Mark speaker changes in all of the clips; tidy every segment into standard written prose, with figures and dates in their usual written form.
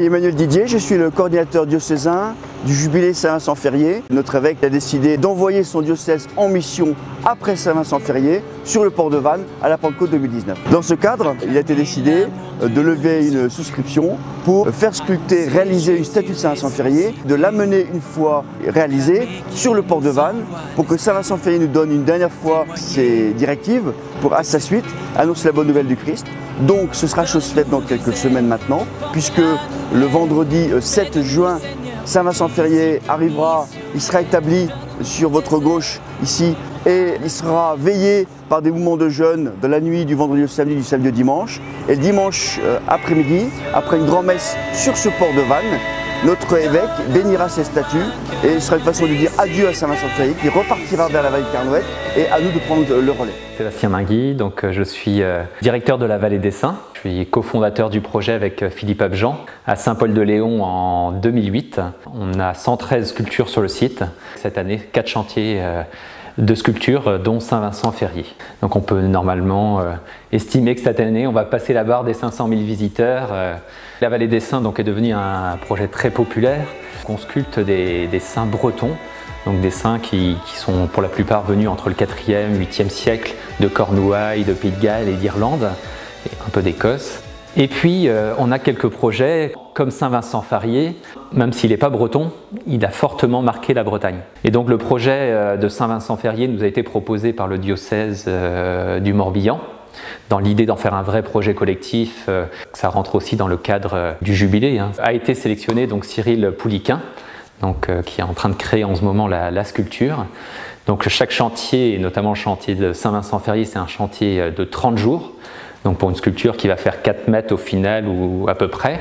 Speaker 1: Emmanuel Didier, je suis le coordinateur diocésain du Jubilé Saint-Vincent-Férié. Notre évêque a décidé d'envoyer son diocèse en mission après Saint-Vincent-Férié sur le port de Vannes à la Pentecôte 2019. Dans ce cadre, il a été décidé de lever une souscription pour faire sculpter, réaliser une statue de Saint-Vincent-Férié, de l'amener une fois réalisée sur le port de Vannes pour que Saint-Vincent-Férié nous donne une dernière fois ses directives pour à sa suite annoncer la bonne nouvelle du Christ. Donc ce sera chose faite dans quelques semaines maintenant, puisque le vendredi 7 juin, Saint-Vincent-Férié arrivera, il sera établi sur votre gauche ici et il sera veillé par des mouvements de jeunes de la nuit du vendredi au samedi, du samedi au dimanche. Et le dimanche après-midi, après une grand-messe sur ce port de Vannes, notre évêque bénira ces statues et ce sera une façon de dire adieu à Saint-Vincent-Férié qui repartira vers la vallée de Carnouët et à nous de prendre le relais.
Speaker 2: Sébastien Mingui, donc je suis directeur de la Vallée des Saints. Je suis cofondateur du projet avec Philippe Abjean à Saint-Paul-de-Léon en 2008. On a 113 sculptures sur le site. Cette année, 4 chantiers de sculptures, dont Saint-Vincent-Férié. Donc on peut normalement estimer que cette année, on va passer la barre des 500 000 visiteurs. La Vallée des Saints donc, est devenue un projet très populaire. On sculpte des saints bretons, donc des saints qui sont pour la plupart venus entre le 4e et 8e siècle de Cornouailles, de Pays de Galles et d'Irlande, et un peu d'Écosse. Et puis on a quelques projets comme Saint-Vincent-Férié, même s'il n'est pas breton, il a fortement marqué la Bretagne. Et donc le projet de Saint-Vincent-Férié nous a été proposé par le diocèse du Morbihan, dans l'idée d'en faire un vrai projet collectif. Ça rentre aussi dans le cadre du jubilé. A été sélectionné donc Cyril Pouliquin, donc, qui est en train de créer en ce moment la sculpture. Donc chaque chantier, et notamment le chantier de Saint-Vincent-Férié, c'est un chantier de 30 jours. Donc pour une sculpture qui va faire 4 mètres au final ou à peu près,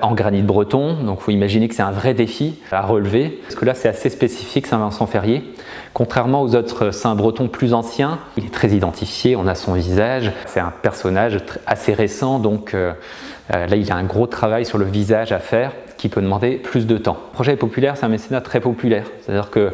Speaker 2: en granit breton. Donc il faut imaginer que c'est un vrai défi à relever, parce que là c'est assez spécifique Saint-Vincent-Férié. Contrairement aux autres saints bretons plus anciens, il est très identifié, on a son visage. C'est un personnage assez récent, donc là il y a un gros travail sur le visage à faire qui peut demander plus de temps. Le projet est populaire, c'est un mécénat très populaire, c'est-à-dire que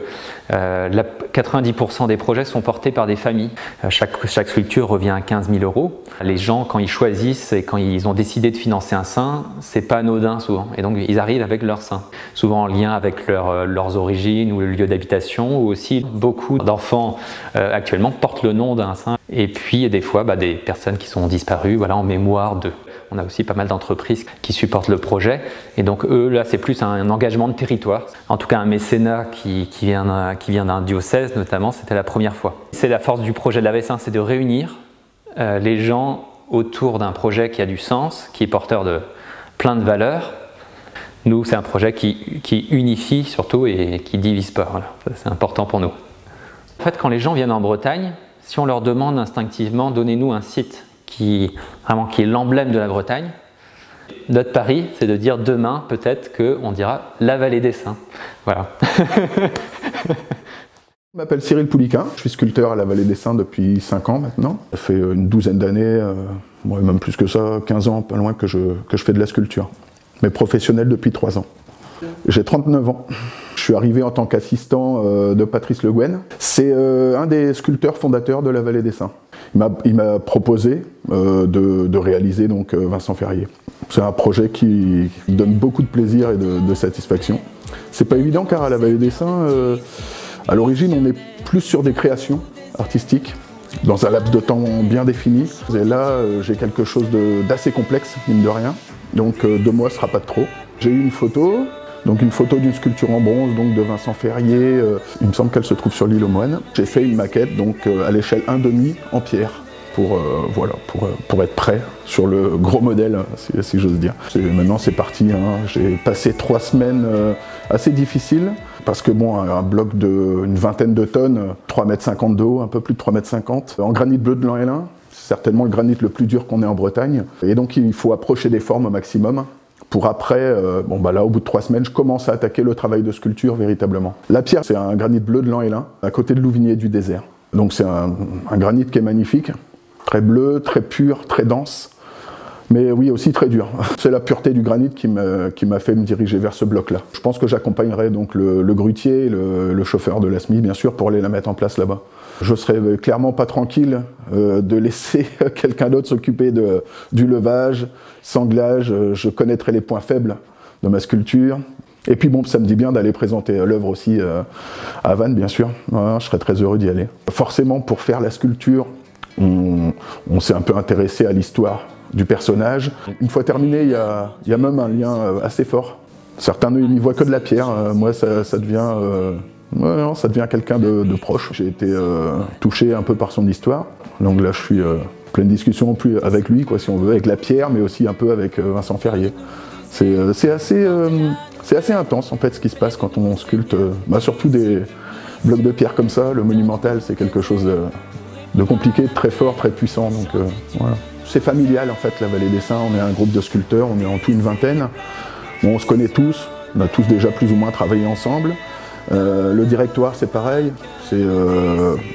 Speaker 2: 90% des projets sont portés par des familles. Chaque sculpture revient à 15 000 €. Les gens, quand ils choisissent et quand ils ont décidé de financer un saint, c'est pas anodin souvent, et donc ils arrivent avec leur saint, souvent en lien avec leurs origines ou le lieu d'habitation, ou aussi beaucoup d'enfants actuellement portent le nom d'un saint, et puis des fois des personnes qui sont disparues, voilà, en mémoire d'eux. On a aussi pas mal d'entreprises qui supportent le projet, et donc eux, là, c'est plus un engagement de territoire. En tout cas, un mécénat qui vient d'un diocèse, notamment, c'était la première fois. C'est la force du projet de la Vessin, c'est de réunir les gens autour d'un projet qui a du sens, qui est porteur de plein de valeurs. Nous, c'est un projet qui unifie surtout et qui divise pas. Voilà. C'est important pour nous. En fait, quand les gens viennent en Bretagne, si on leur demande instinctivement, donnez-nous un site qui est l'emblème de la Bretagne, notre pari, c'est de dire demain, peut-être qu'on dira la Vallée des Saints. Voilà.
Speaker 3: Je m'appelle Cyril Pouliquin, je suis sculpteur à la Vallée des Saints depuis 5 ans maintenant. Ça fait une douzaine d'années, même plus que ça, 15 ans, pas loin, que je fais de la sculpture. Mais professionnel depuis 3 ans. J'ai 39 ans. Je suis arrivé en tant qu'assistant de Patrice Le Guen. C'est un des sculpteurs fondateurs de la Vallée des Saints. Il m'a proposé de réaliser donc Vincent-Férié. C'est un projet qui donne beaucoup de plaisir et de satisfaction. C'est pas évident car à la Vallée des Saints, à l'origine on est plus sur des créations artistiques, dans un laps de temps bien défini. Et là j'ai quelque chose d'assez complexe, mine de rien. Donc 2 mois ne sera pas de trop. J'ai eu une photo. Donc une photo d'une sculpture en bronze donc de Vincent-Férié, il me semble qu'elle se trouve sur l'île aux Moines. J'ai fait une maquette donc à l'échelle 1,5 en pierre pour être prêt sur le gros modèle, si j'ose dire. Maintenant c'est parti, j'ai passé 3 semaines assez difficiles parce que bon, un bloc d'une vingtaine de tonnes, 3,50 m de haut, un peu plus de 3,50 m, en granit bleu de l'An-Hélin, c'est certainement le granit le plus dur qu'on ait en Bretagne. Et donc il faut approcher des formes au maximum. Pour après, là au bout de 3 semaines, je commence à attaquer le travail de sculpture véritablement. La pierre, c'est un granit bleu de l'An-Hélin, à côté de Louvigné du désert. Donc c'est un granit qui est magnifique, très bleu, très pur, très dense, Mais oui, aussi très dur. C'est la pureté du granit qui m'a fait me diriger vers ce bloc-là. Je pense que j'accompagnerai donc le grutier, le chauffeur de la SMI, bien sûr, pour aller la mettre en place là-bas. Je serai clairement pas tranquille de laisser quelqu'un d'autre s'occuper du levage, sanglage. Je connaîtrai les points faibles de ma sculpture. Et puis bon, ça me dit bien d'aller présenter l'œuvre aussi à Vannes, bien sûr. Voilà, je serais très heureux d'y aller. Forcément, pour faire la sculpture, on s'est un peu intéressé à l'histoire du personnage. Une fois terminé, il y a même un lien assez fort. Certains n'y voient que de la pierre. Moi, ça devient quelqu'un de proche. J'ai été touché un peu par son histoire. Donc là, je suis pleine discussion plus avec lui, quoi, si on veut, avec la pierre, mais aussi un peu avec Vincent Ferrier. C'est assez intense en fait ce qui se passe quand on sculpte, surtout des blocs de pierre comme ça. Le monumental, c'est quelque chose de compliqué, de très fort, très puissant. Donc voilà. C'est familial en fait, la Vallée des Saints. On est un groupe de sculpteurs, on est en tout une vingtaine. Bon, on se connaît tous, on a tous déjà plus ou moins travaillé ensemble. Le directoire, c'est pareil.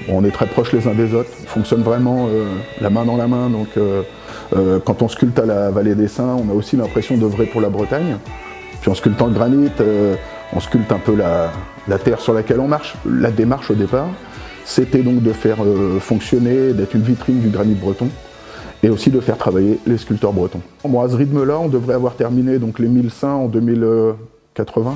Speaker 3: On est très proches les uns des autres. On fonctionne vraiment la main dans la main. Donc quand on sculpte à la Vallée des Saints, on a aussi l'impression d'œuvrer pour la Bretagne. Puis en sculptant le granit, on sculpte un peu la terre sur laquelle on marche. La démarche au départ, c'était donc de faire fonctionner, d'être une vitrine du granit breton, et aussi de faire travailler les sculpteurs bretons. Bon, à ce rythme-là, on devrait avoir terminé donc les 1000 saints en 2080.